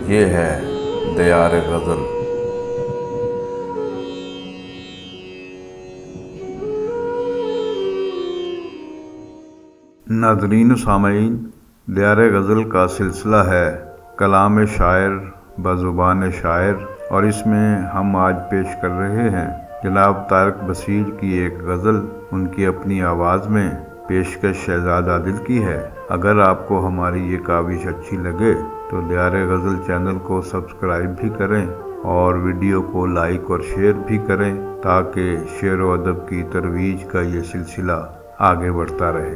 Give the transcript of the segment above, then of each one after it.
یہ ہے دیار غزل۔ ناظرین و سامعین، دیار غزل کا سلسلہ ہے کلام شاعر بزبان شاعر، اور اس میں ہم آج پیش کر رہے ہیں جناب طارق بصیر کی ایک غزل، ان کی اپنی آواز میں، پیشکش شہزاد عادل کی ہے۔ اگر آپ کو ہماری یہ کاوش اچھی لگے تو دیار غزل چینل کو سبسکرائب بھی کریں اور ویڈیو کو لائک اور شیئر بھی کریں تاکہ شعر و ادب کی ترویج کا یہ سلسلہ آگے بڑھتا رہے۔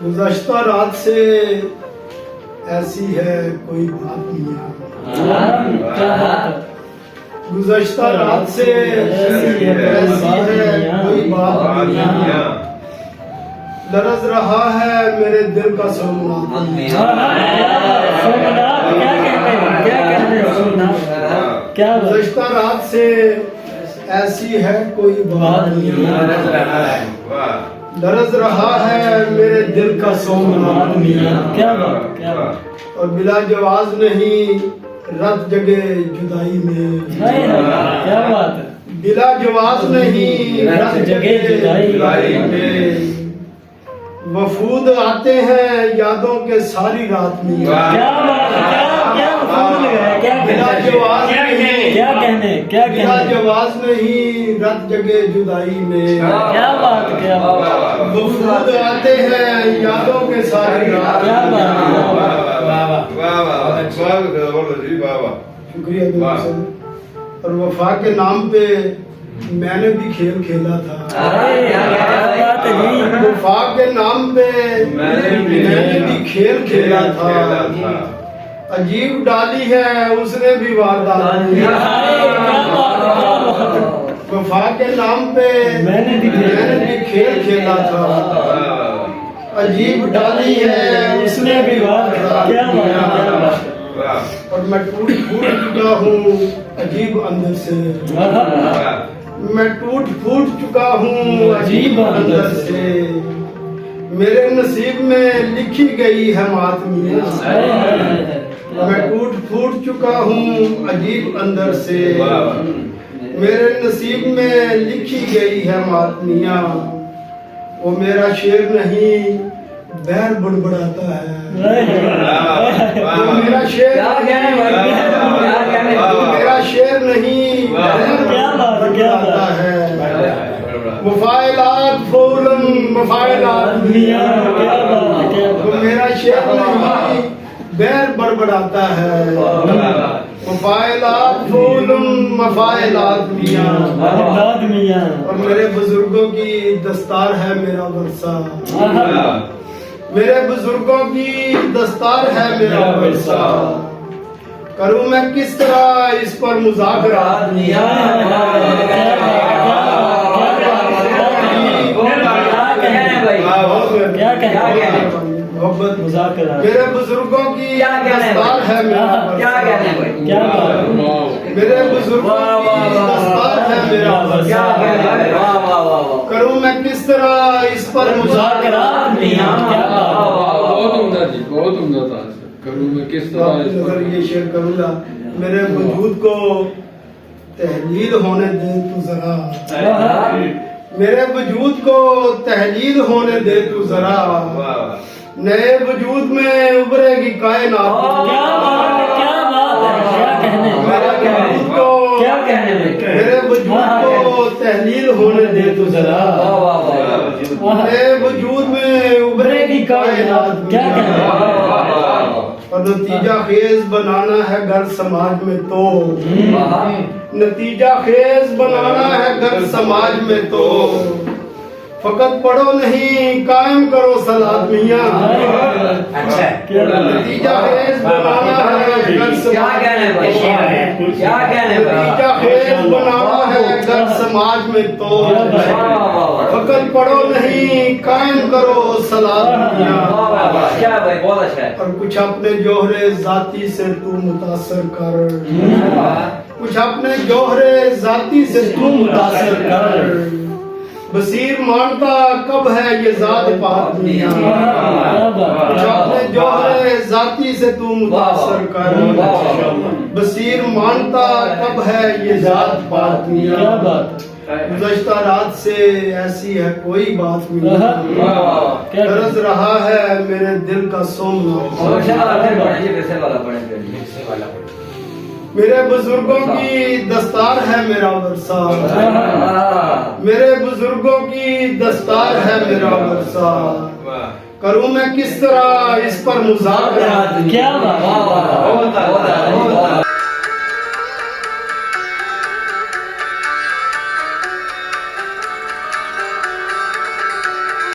گزشتہ رات سے ایسی ہے کوئی بات میاں، گزشتہ رات سے ایسی ہے کوئی بات میاں، لرز رہا ہے میرے دل کا سومنات میاں، گزشتہ رات سے ایسی ہے کوئی بات میاں، لرز رہا ہے میرے دل کا سومنات میاں، اور بلا جواز نہیں رت جگے جدائی میں، بلا جواز نہیں رت جگے جدائی میں، وفود آتے ہیں یادوں کے ساری رات میں، بلا جواز نہیں، بلا جواز نہیں رت جگے جدائی میں، وفود آتے ہیں یادوں کے ساری رات میں۔ شکریہ اور وفا کے نام پہ میں نے بھی کھیل کھیلا تھا، وفا کے نام پہ میں نے بھی کھیل کھیلا تھا، عجیب ڈالی ہے اس نے بھی واردات کی، وفا کے نام پہ میں نے بھی کھیل کھیلا تھا، عجیب ڈالی ہے اس نے بھی واردات کیا، اور میں ٹوٹ پھوٹ چکا ہوں عجیب اندر سے، میں ٹوٹ پھوٹ چکا ہوں عجیب اندر سے، میرے نصیب میں لکھی گئی ہے ماتمیاں، میں ٹوٹ پھوٹ چکا ہوں عجیب اندر سے، میرے نصیب میں لکھی گئی ہے ماتمیاں، وہ میرا شعر نہیں بیر بڑبڑاتا ہے، وہ میرا شعر نہیں بیر بڑبڑاتا ہے، مفاعلات فولاً مفاعلات میاں، وہ میرا شعر نہیں بیر بڑبڑاتا ہے، مفاعلات فولاً مفاعلات میاں، اور میرے بزرگوں کی دستار ہے میرا ورثہ، میرے بزرگوں کی دستار ہے میرا ورثہ، کروں میں کس طرح اس پر مذاکرات میاں، محبت میرے بزرگوں کی دستار ہے میرا ورثہ، میرے بزرگوں کی دستار ہے میرا ورثہ، کروں میں کس طرح اس پر مذاکرات میاں، بہت عمدہ جی، بہت عمدہ تھا، کروں میں کس طرح یہ شعر کروں گا، میرے وجود کو تحلیل ہونے دے تو ذرا، میرے وجود کو تحلیل ہونے دے تو ذرا، نئے وجود میں ابھرے گی کائنات، میرے وجود کو تحلیل ہونے دے تو ذرا، نئے وجود میں ابھرے گی کائنات، اور نتیجہ خیز بنانا ہے گھر سماج میں تو، نتیجہ خیز بنانا ہے گھر سماج میں تو، فقط پڑھو نہیں قائم کرو صلاۃ میاں، نتیجہ خیز بنانا ہے گھر نتیجہ خیز بنانا ہے گھر سماج میں تو، فقط پڑھو نہیں قائم کرو صلاۃ میاں، اور کچھ اپنے جوہر ذاتی سے تو متاثر کر، کچھ اپنے جوہر ذاتی سے تو متاثر کر، بصیر مانتا کب ہے یہ ذات پاک میاں کیا بات جو اپنے جوہر ذاتی سے تو متاثر کر بصیر مانتا کب ہے یہ ذات پاک کیا میاں بات گزشتہ رات سے ایسی ہے کوئی بات کیا نہیں درز رہا ہے میرے دل کا سونا میرے بزرگوں کی دستار ہے میرا ورثہ میرے بزرگوں کی دستار ہے میرا ورثہ کروں میں کس طرح اس پر مذاکرہ کیا بات